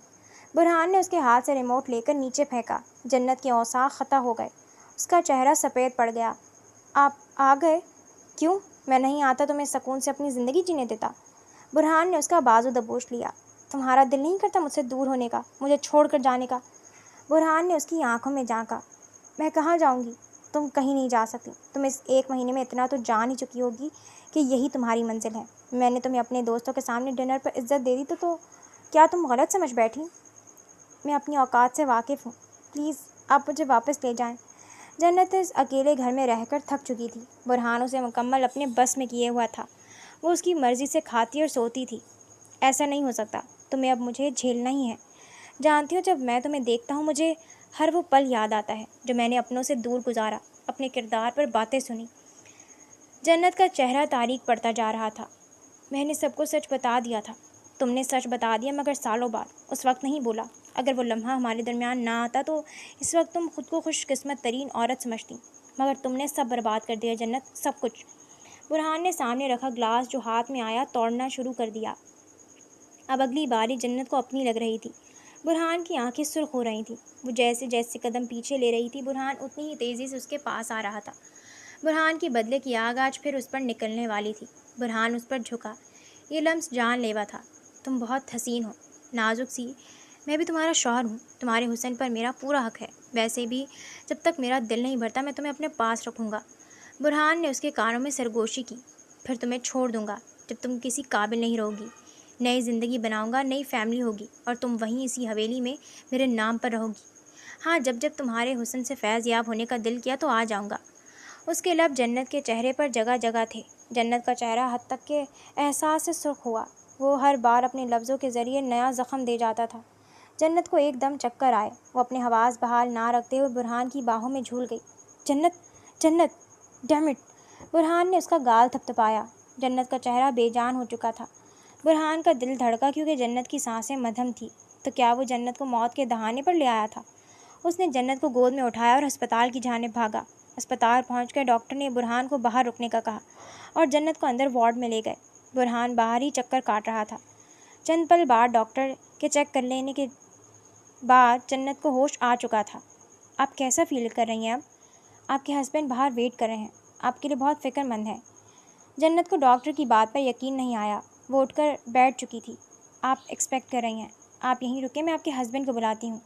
برہان نے اس کے ہاتھ سے ریموٹ لے کر نیچے پھینکا۔ جنت کے اوساخ خطا ہو گئے، اس کا چہرہ سفید پڑ گیا۔ آپ آ گئے؟ کیوں؟ میں نہیں آتا تو میں سکون سے اپنی زندگی جینے دیتا۔ برہان نے اس کا بازو دبوچ لیا۔ تمہارا دل نہیں کرتا مجھ سے دور ہونے کا، مجھے چھوڑ کر جانے کا؟ برہان نے اس کی آنکھوں میں جھانکا۔ میں کہاں جاؤں گی؟ تم کہیں نہیں جا سکتی۔ تم اس 1 مہینے میں اتنا تو جان ہی چکی ہوگی کہ یہی تمہاری منزل ہے۔ میں نے تمہیں اپنے دوستوں کے سامنے ڈنر پر عزت دے دی تو کیا تم غلط سمجھ بیٹھی؟ میں اپنی اوقات سے واقف ہوں، پلیز آپ مجھے واپس لے جائیں۔ جنت اس اکیلے گھر میں رہ کر تھک چکی تھی۔ برہان اسے مکمل اپنے بس میں کیے ہوا تھا۔ وہ اس کی مرضی سے کھاتی اور سوتی تھی۔ ایسا نہیں ہو سکتا، تمہیں اب مجھے جھیلنا ہی ہے۔ جانتی ہو جب میں تمہیں دیکھتا ہوں مجھے ہر وہ پل یاد آتا ہے جو میں نے اپنوں سے دور گزارا، اپنے کردار پر باتیں سنی۔ جنت کا چہرہ تاریک پڑتا جا رہا تھا۔ میں نے سب کو سچ بتا دیا تھا۔ تم نے سچ بتا دیا مگر سالوں بعد، اس وقت نہیں بولا۔ اگر وہ لمحہ ہمارے درمیان نہ آتا تو اس وقت تم خود کو خوش قسمت ترین عورت سمجھتی، مگر تم نے سب برباد کر دیا جنت، سب کچھ۔ برہان نے سامنے رکھا گلاس جو ہاتھ میں آیا توڑنا شروع کر دیا۔ اب اگلی باری جنت کو اپنی لگ رہی تھی۔ برہان کی آنکھیں سرخ ہو رہی تھیں۔ وہ جیسے جیسے قدم پیچھے لے رہی تھی برہان اتنی ہی تیزی سے اس کے پاس آ رہا تھا۔ برہان کی بدلے کی آگ آج پھر اس پر نکلنے والی تھی۔ برہان اس پر جھکا۔ یہ لمس جان لیوا تھا۔ تم بہت حسین ہو، نازک سی۔ میں بھی تمہارا شوہر ہوں، تمہارے حسن پر میرا پورا حق ہے۔ ویسے بھی جب تک میرا دل نہیں بھرتا میں تمہیں اپنے پاس رکھوں گا۔ برہان نے اس کے کانوں میں سرگوشی کی۔ پھر تمہیں چھوڑ دوں گا جب تم کسی قابل نہیں رہو گی۔ نئی زندگی بناؤں گا، نئی فیملی ہوگی اور تم وہیں اسی حویلی میں میرے نام پر رہو گی۔ ہاں، جب جب تمہارے حسن سے فیض یاب ہونے کا دل کیا تو آ جاؤں گا۔ اس کے لب جنت کے چہرے پر جگہ جگہ تھے۔ جنت کا چہرہ حد تک کے احساس سے سرخ ہوا۔ وہ ہر بار اپنے لفظوں کے ذریعے نیا زخم دے جاتا تھا۔ جنت کو ایک دم چکر آئے۔ وہ اپنے حواس بحال نہ رکھتے ہوئے برہان کی باہوں میں جھول گئی۔ جنت، جنت، ڈیم اٹ! برہان نے اس کا گال تھپتھپایا۔ جنت کا چہرہ بے جان ہو چکا تھا۔ برہان کا دل دھڑکا کیونکہ جنت کی سانسیں مدھم تھیں۔ تو کیا وہ جنت کو موت کے دہانے پر لے آیا تھا؟ اس نے جنت کو گود میں اٹھایا اور ہسپتال کی جانب بھاگا۔ ہسپتال پہنچ کر ڈاکٹر نے برہان کو باہر رکنے کا کہا اور جنت کو اندر وارڈ میں لے گئے۔ برہان باہر ہی چکر کاٹ رہا تھا۔ چند پل بعد ڈاکٹر کے چیک کر لینے کے بعد جنت کو ہوش آ چکا تھا۔ آپ کیسا فیل کر رہی ہیں اب؟ آپ کے ہسبینڈ باہر ویٹ کر رہے ہیں، آپ کے لیے بہت فکر مند ہیں۔ جنت کو ڈاکٹر کی بات پر یقین نہیں آیا۔ وہ اٹھ کر بیٹھ چکی تھی۔ آپ ایکسپیکٹ کر رہی ہیں؟ آپ یہیں رکیں، میں آپ کے ہسبینڈ کو بلاتی ہوں۔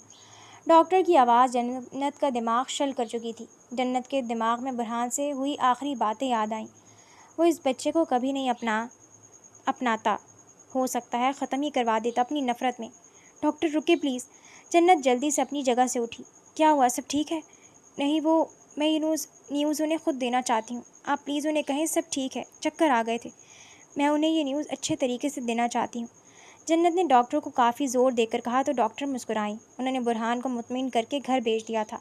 ڈاکٹر کی آواز جنت کا دماغ شل کر چکی تھی۔ جنت کے دماغ میں برہان سے ہوئی آخری باتیں یاد آئیں۔ وہ اس بچے کو کبھی نہیں اپناتا، ہو سکتا ہے ختم ہی کروا دیتا اپنی نفرت میں۔ ڈاکٹر رکے پلیز۔ جنت جلدی سے اپنی جگہ سے اٹھی۔ کیا ہوا، سب ٹھیک ہے؟ نہیں، میں یہ نیوز انہیں خود دینا چاہتی ہوں۔ آپ پلیز انہیں کہیں سب ٹھیک ہے، چکر آ گئے تھے۔ میں انہیں یہ نیوز اچھے طریقے سے دینا چاہتی ہوں۔ جنت نے ڈاکٹر کو کافی زور دے کر کہا تو ڈاکٹر مسکرائیں۔ انہوں نے برہان کو مطمئن کر کے گھر بھیج دیا تھا۔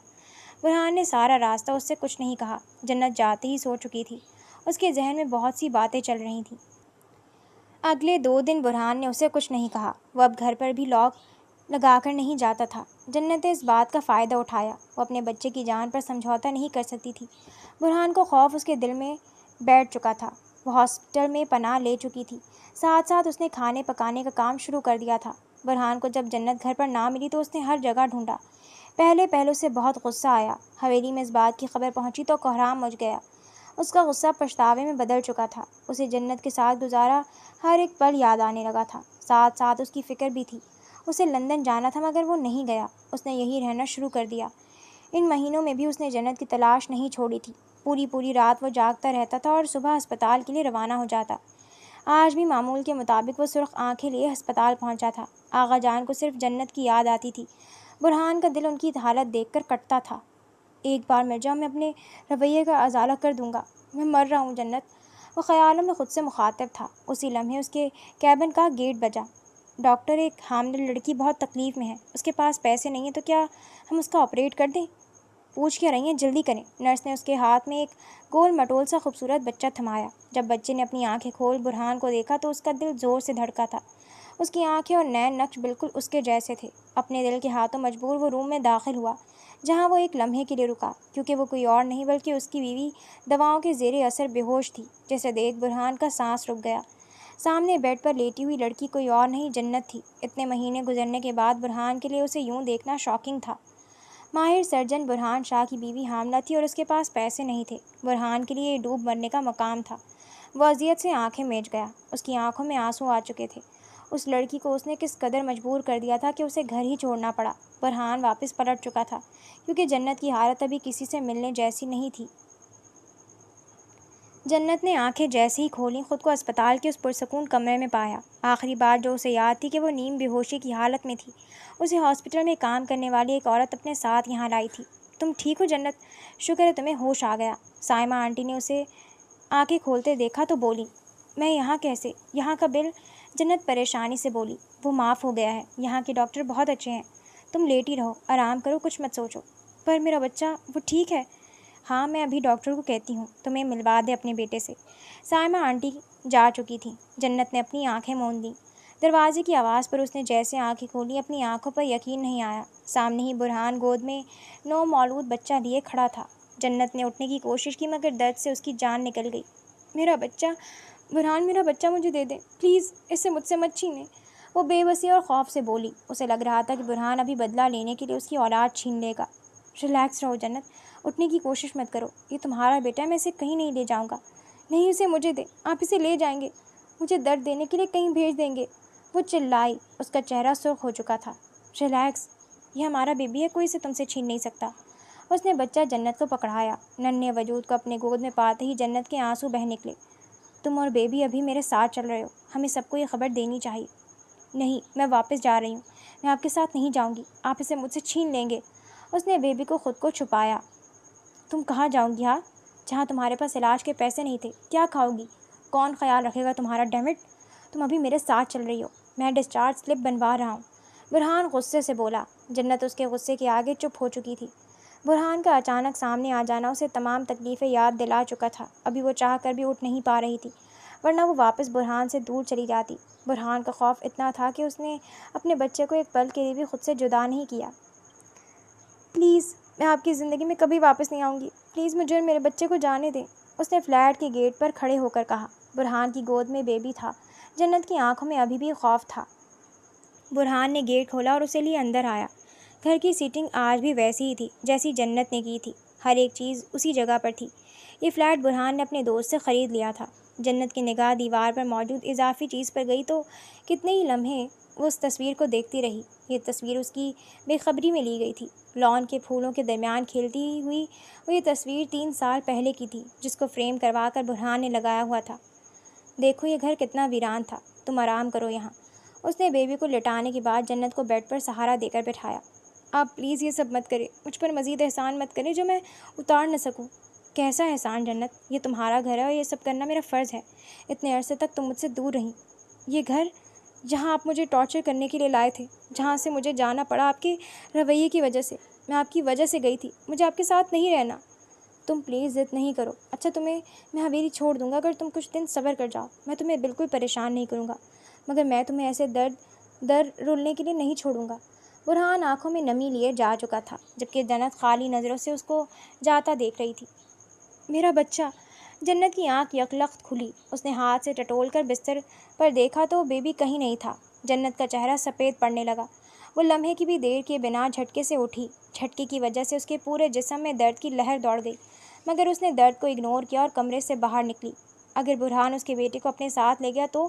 برہان نے سارا راستہ اس سے کچھ نہیں کہا۔ جنت جاتے ہی سو چکی تھی۔ اس کے ذہن میں بہت سی باتیں چل رہی تھیں۔ اگلے 2 دن برہان نے اسے کچھ نہیں کہا۔ وہ اب گھر پر بھی لاک لگا کر نہیں جاتا تھا۔ جنت نے اس بات کا فائدہ اٹھایا۔ وہ اپنے بچے کی جان پر سمجھوتا نہیں کر سکتی تھی۔ برہان کو خوف اس کے دل میں بیٹھ چکا تھا۔ وہ ہاسپٹل میں پناہ لے چکی تھی۔ ساتھ ساتھ اس نے کھانے پکانے کا کام شروع کر دیا تھا۔ برہان کو جب جنت گھر پر نہ ملی تو اس نے ہر جگہ ڈھونڈا۔ پہلے اسے بہت غصہ آیا۔ حویلی میں اس بات کی خبر پہنچی تو کوہرام مچ گیا۔ اس کا غصہ پچھتاوے میں بدل چکا تھا۔ اسے جنت کے ساتھ گزارا ہر ایک پل یاد آنے لگا تھا۔ ساتھ ساتھ اس کی فکر بھی تھی۔ اسے لندن جانا تھا مگر وہ نہیں گیا۔ اس نے یہیں رہنا شروع کر دیا۔ ان مہینوں میں بھی اس نے جنت کی تلاش نہیں چھوڑی تھی۔ پوری رات وہ جاگتا رہتا تھا اور صبح ہسپتال کے لیے روانہ ہو جاتا۔ آج بھی معمول کے مطابق وہ سرخ آنکھیں لیے ہسپتال پہنچا تھا۔ آغا جان کو صرف جنت کی یاد آتی تھی۔ برہان کا دل ان کی حالت دیکھ کر کٹتا تھا۔ ایک بار مر جاؤ میں اپنے رویے کا ازالہ کر دوں گا، میں مر رہا ہوں جنت۔ وہ خیالوں میں خود سے مخاطب تھا۔ اسی لمحے اس کے کیبن کا گیٹ بجا۔ ڈاکٹر، ایک حاملہ لڑکی بہت تکلیف میں ہے، اس کے پاس پیسے نہیں ہیں، تو کیا ہم اس کا آپریٹ کر دیں؟ پوچھ کیا رہی ہیں، جلدی کریں۔ نرس نے اس کے ہاتھ میں ایک گول مٹول سا خوبصورت بچہ تھمایا۔ جب بچے نے اپنی آنکھیں کھول برہان کو دیکھا تو اس کا دل زور سے دھڑکا تھا۔ اس کی آنکھیں اور نین نقش بالکل اس کے جیسے تھے۔ اپنے دل کے ہاتھوں مجبور وہ روم میں داخل ہوا، جہاں وہ ایک لمحے کے لیے رکا، کیونکہ وہ کوئی اور نہیں بلکہ اس کی بیوی دواؤں کے زیر اثر بے ہوش تھی۔ جیسے دیکھ برہان کا سانس رک گیا۔ سامنے بیڈ پر لیٹی ہوئی لڑکی کوئی اور نہیں، جنت تھی۔ اتنے مہینے گزرنے کے بعد برہان کے لیے اسے یوں دیکھنا شاکنگ تھا۔ ماہر سرجن برہان شاہ کی بیوی حاملہ تھی اور اس کے پاس پیسے نہیں تھے۔ برہان کے لیے یہ ڈوب مرنے کا مقام تھا۔ وہ اذیت سے آنکھیں میچ گیا۔ اس کی آنکھوں میں آنسو آ چکے تھے۔ اس لڑکی کو اس نے کس قدر مجبور کر دیا تھا کہ اسے گھر ہی چھوڑنا پڑا۔ برہان واپس پلٹ چکا تھا، کیونکہ جنت کی حالت ابھی کسی سے ملنے جیسی نہیں تھی۔ جنت نے آنکھیں جیسے ہی کھولیں، خود کو اسپتال کے اس پرسکون کمرے میں پایا۔ آخری بات جو اسے یاد تھی کہ وہ نیم بے ہوشی کی حالت میں تھی۔ اسے ہاسپٹل میں کام کرنے والی ایک عورت اپنے ساتھ یہاں لائی تھی۔ تم ٹھیک ہو جنت؟ شکر ہے تمہیں ہوش آ گیا۔ سائمہ آنٹی نے اسے آنکھیں کھولتے دیکھا تو بولی، میں یہاں کیسے؟ یہاں کا بل؟ جنت پریشانی سے بولی، وہ معاف ہو گیا ہے، یہاں کے ڈاکٹر بہت اچھے ہیں۔ تم لیٹی رہو، آرام کرو، کچھ مت سوچو۔ پر میرا بچہ، وہ ٹھیک ہے؟ ہاں، میں ابھی ڈاکٹر کو کہتی ہوں تمہیں ملوا دے اپنے بیٹے سے۔ سائمہ آنٹی جا چکی تھیں۔ جنت نے اپنی آنکھیں موند دیں۔ دروازے کی آواز پر اس نے جیسے آنکھیں کھولیں، اپنی آنکھوں پر یقین نہیں آیا۔ سامنے ہی برہان گود میں نو مولود بچہ لیے کھڑا تھا۔ جنت نے اٹھنے کی کوشش کی مگر درد سے اس کی جان نکل گئی۔ میرا بچہ، برہان، میرا بچہ مجھے دے دیں پلیز، اسے مجھ سے مت چھینیں، وہ بے بسی اور خوف سے بولی۔ اسے لگ رہا تھا کہ برہان ابھی بدلہ لینے کے لیے اس کی اولاد چھین لے گا۔ ریلیکس رہو جنت، اٹھنے کی کوشش مت کرو، یہ تمہارا بیٹا ہے، میں اسے کہیں نہیں لے جاؤں گا۔ نہیں، اسے مجھے دیں، آپ اسے لے جائیں گے، مجھے درد دینے کے لیے کہیں بھیج دیں گے، وہ چلائی۔ اس کا چہرہ سرخ ہو چکا تھا۔ ریلیکس، یہ ہمارا بیبی ہے، کوئی اسے تم سے چھین نہیں سکتا۔ اس نے بچہ جنت کو پکڑایا۔ ننھے وجود کو اپنے گود میں پاتے ہی جنت کے آنسو بہہ نکلے۔ تم اور بیبی ابھی میرے ساتھ چل رہے ہو، ہمیں سب کو یہ خبر دینی چاہیے۔ نہیں، میں واپس جا رہی ہوں، میں آپ کے ساتھ نہیں جاؤں گی، آپ اسے مجھ سے چھین لیں گے۔ اس نے بیبی کو خود کو چھپایا۔ تم کہاں جاؤ گی؟ ہاں، جہاں تمہارے پاس علاج کے پیسے نہیں تھے، کیا کھاؤ گی؟ کون خیال رکھے گا تمہارا؟ ڈیمٹ، تم ابھی میرے ساتھ چل رہی ہو، میں ڈسچارج سلپ بنوا رہا ہوں، برہان غصے سے بولا۔ جنت اس کے غصے کے آگے چپ ہو چکی تھی۔ برہان کا اچانک سامنے آ جانا اسے تمام تکلیفیں یاد دلا چکا تھا۔ ابھی وہ چاہ کر بھی اٹھ نہیں پا رہی تھی، ورنہ وہ واپس برہان سے دور چلی جاتی۔ برہان کا خوف اتنا تھا کہ اس نے اپنے بچے کو ایک پل کے لیے بھی خود سے جدا نہیں کیا۔ پلیز، میں آپ کی زندگی میں کبھی واپس نہیں آؤں گی، پلیز مجھے اور میرے بچے کو جانے دیں، اس نے فلیٹ کے گیٹ پر کھڑے ہو کر کہا۔ برہان کی گود میں بیبی تھا۔ جنت کی آنکھوں میں ابھی بھی خوف تھا۔ برہان نے گیٹ کھولا اور اسے لیے اندر آیا۔ گھر کی سیٹنگ آج بھی ویسی ہی تھی جیسی جنت نے کی تھی، ہر ایک چیز اسی جگہ پر تھی۔ یہ فلیٹ برہان نے اپنے دوست سے خرید لیا تھا۔ جنت کی نگاہ دیوار پر موجود اضافی چیز پر گئی تو کتنے ہی لمحے وہ اس تصویر کو دیکھتی رہی۔ یہ تصویر اس کی بے خبری میں لی گئی تھی۔ لان کے پھولوں کے درمیان کھیلتی ہوئی وہ یہ تصویر 3 سال پہلے کی تھی، جس کو فریم کروا کر برہان نے لگایا ہوا تھا۔ دیکھو یہ گھر کتنا ویران تھا، تم آرام کرو یہاں۔ اس نے بیبی کو لٹانے کے بعد جنت کو بیڈ پر سہارا دے کر بٹھایا۔ آپ پلیز یہ سب مت کریں، مجھ پر مزید احسان مت کریں جو میں اتار نہ سکوں۔ کیسا احسان جنت؟ یہ تمہارا گھر ہے اور یہ سب کرنا میرا فرض ہے۔ اتنے عرصے تک تم مجھ سے دور رہیں۔ یہ گھر جہاں آپ مجھے ٹارچر کرنے کے لیے لائے تھے، جہاں سے مجھے جانا پڑا آپ کے رویے کی وجہ سے، میں آپ کی وجہ سے گئی تھی، مجھے آپ کے ساتھ نہیں رہنا۔ تم پلیز ضد نہیں کرو۔ اچھا، تمہیں میں حویلی چھوڑ دوں گا اگر تم کچھ دن صبر کر جاؤ، میں تمہیں بالکل پریشان نہیں کروں گا، مگر میں تمہیں ایسے در رولنے کے لیے نہیں چھوڑوں گا۔ برہان آنکھوں میں نمی لیے جا چکا تھا، جبکہ جنت خالی نظروں سے اس کو جاتا دیکھ رہی تھی۔ میرا بچہ، جنت کی آنکھ یکلخت کھلی۔ اس نے ہاتھ سے ٹٹول کر بستر پر دیکھا تو بیبی کہیں نہیں تھا۔ جنت کا چہرہ سفید پڑنے لگا۔ وہ لمحے کی بھی دیر کے بنا جھٹکے سے اٹھی۔ جھٹکے کی وجہ سے اس کے پورے جسم میں درد کی لہر دوڑ گئی، مگر اس نے درد کو اگنور کیا اور کمرے سے باہر نکلی۔ اگر برہان اس کے بیٹے کو اپنے ساتھ لے گیا تو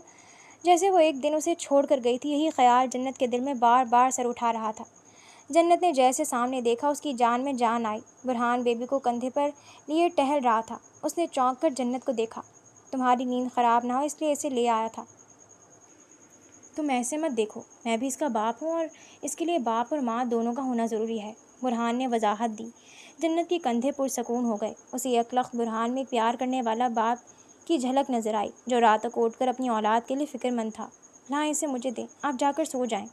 جیسے وہ ایک دن اسے چھوڑ کر گئی تھی، یہی خیال جنت کے دل میں بار بار سر اٹھا رہا تھا۔ جنت نے جیسے سامنے دیکھا اس کی جان میں جان آئی۔ برہان بیبی کو کندھے پر لیے ٹہل رہا تھا۔ اس نے چونک کر جنت کو دیکھا۔ تمہاری نیند خراب نہ ہو اس لیے اسے لے آیا تھا۔ تم ایسے مت دیکھو، میں بھی اس کا باپ ہوں اور اس کے لیے باپ اور ماں دونوں کا ہونا ضروری ہے، برہان نے وضاحت دی۔ جنت کے کندھے پرسکون ہو گئے۔ اسے یکلخت برہان میں پیار کرنے والا باپ کی جھلک نظر آئی، جو راتوں کو اٹھ کر اپنی اولاد کے لیے فکر مند تھا۔ لائیں اسے مجھے دیں، آپ جا کر سو جائیں۔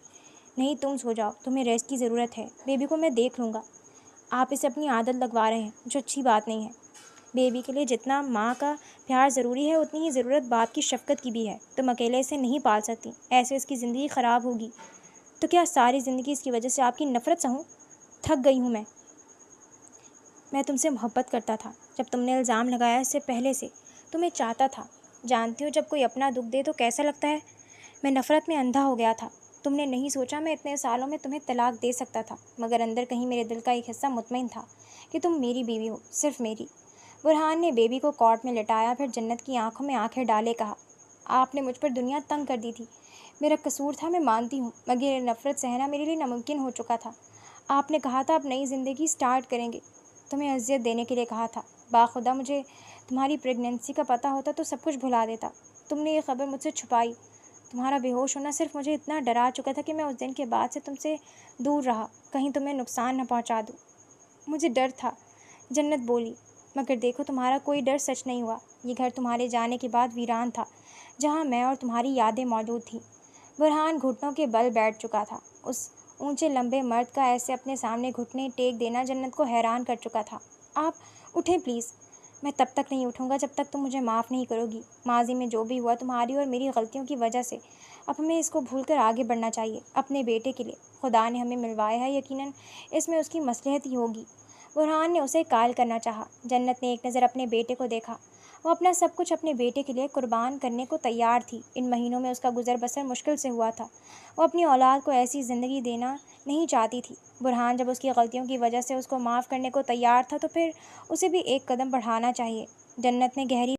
نہیں، تم سو جاؤ، تمہیں ریسٹ کی ضرورت ہے، بیبی کو میں دیکھ لوں گا۔ آپ اسے اپنی عادت لگوا رہے ہیں، جو اچھی بات نہیں ہے۔ بیبی کے لیے جتنا ماں کا پیار ضروری ہے، اتنی ہی ضرورت باپ کی شفقت کی بھی ہے۔ تم اکیلے اسے نہیں پال سکتی، ایسے اس کی زندگی خراب ہوگی۔ تو کیا ساری زندگی اس کی وجہ سے آپ کی نفرت سہوں؟ تھک گئی ہوں میں تم سے محبت کرتا تھا، جب تم نے الزام لگایا اس سے پہلے سے تمہیں چاہتا تھا۔ جانتی ہو جب کوئی اپنا دکھ دے تو کیسا لگتا ہے؟ میں نفرت میں اندھا ہو گیا تھا۔ تم نے نہیں سوچا میں اتنے سالوں میں تمہیں طلاق دے سکتا تھا، مگر اندر کہیں میرے دل کا ایک حصہ مطمئن تھا کہ تم میری بیوی ہو، صرف میری۔ برہان نے بیبی کو کاٹ میں لٹایا، پھر جنت کی آنکھوں میں آنکھیں ڈالے کہا، آپ نے مجھ پر دنیا تنگ کر دی تھی، میرا قصور تھا، میں مانتی ہوں، مگر یہ نفرت سہنا میرے لیے ناممکن ہو چکا تھا۔ آپ نے کہا تھا آپ نئی زندگی سٹارٹ کریں گے، تمہیں اذیت دینے کے لیے کہا تھا۔ باخدا مجھے تمہاری پریگنینسی کا پتہ ہوتا تو سب کچھ بھلا دیتا۔ تم نے یہ خبر مجھ سے چھپائی۔ تمہارا بے ہوش ہونا صرف مجھے اتنا ڈرا چکا تھا کہ میں اس دن کے بعد سے تم سے دور رہا، کہیں تمہیں نقصان نہ پہنچا دوں۔ مجھے ڈر تھا، جنت بولی، مگر دیکھو تمہارا کوئی ڈر سچ نہیں ہوا۔ یہ گھر تمہارے جانے کے بعد ویران تھا، جہاں میں اور تمہاری یادیں موجود تھیں۔ برہان گھٹنوں کے بل بیٹھ چکا تھا۔ اس اونچے لمبے مرد کا ایسے اپنے سامنے گھٹنے ٹیک دینا جنت کو حیران کر چکا تھا۔ آپ اٹھیں پلیز۔ میں تب تک نہیں اٹھوں گا جب تک تم مجھے معاف نہیں کرو گی۔ ماضی میں جو بھی ہوا تمہاری اور میری غلطیوں کی وجہ سے، اب ہمیں اس کو بھول کر آگے بڑھنا چاہیے، اپنے بیٹے کے لیے۔ خدا نے ہمیں ملوایا ہے، یقیناً اس میں اس کی مصلحت ہی ہوگی۔ برہان نے اسے قائل کرنا چاہا۔ جنت نے ایک نظر اپنے بیٹے کو دیکھا۔ وہ اپنا سب کچھ اپنے بیٹے کے لیے قربان کرنے کو تیار تھی۔ ان مہینوں میں اس کا گزر بسر مشکل سے ہوا تھا۔ وہ اپنی اولاد کو ایسی زندگی دینا نہیں چاہتی تھی۔ برہان جب اس کی غلطیوں کی وجہ سے اس کو معاف کرنے کو تیار تھا تو پھر اسے بھی ایک قدم بڑھانا چاہیے۔ جنت نے گہری